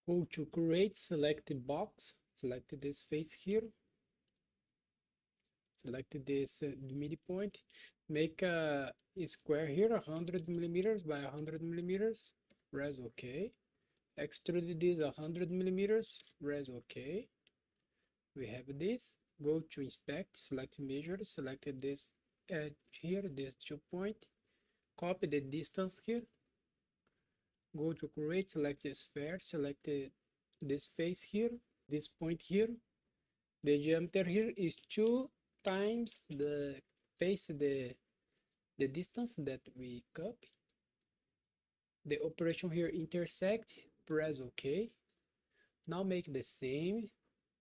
Go to create, select the box, select this face here, select this midpoint, make a square here 100 millimeters by 100 millimeters, press OK. Extrude this 100 millimeters, press OK. We have this. Go to inspect, select measure, select this edge here, this 2 point, copy the distance here, go to create, select the sphere, select this face here, this point here. The diameter here is 2 times the face, the distance that we copy. The operation here intersect, press OK. Now make the same,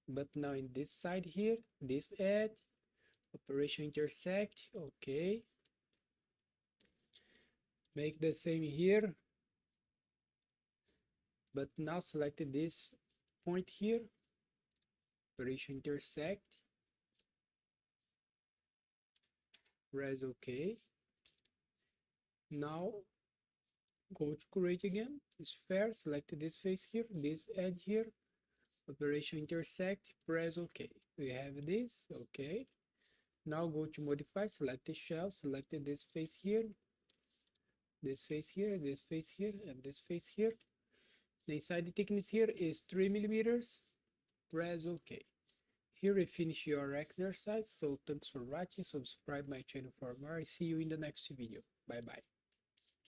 but now in this side here, this edge, operation intersect, OK. Make the same here, but now select this point here, operation intersect, press OK. Now go to create again, sphere, select this face here, this edge here, operation intersect, press OK. We have this, OK. Now go to modify, select the shell, select this face here, this face here, this face here, and this face here. The inside the thickness here is 3 millimeters, press OK. Here we finish your exercise, so thanks for watching, subscribe my channel for more, see you in the next video, bye bye.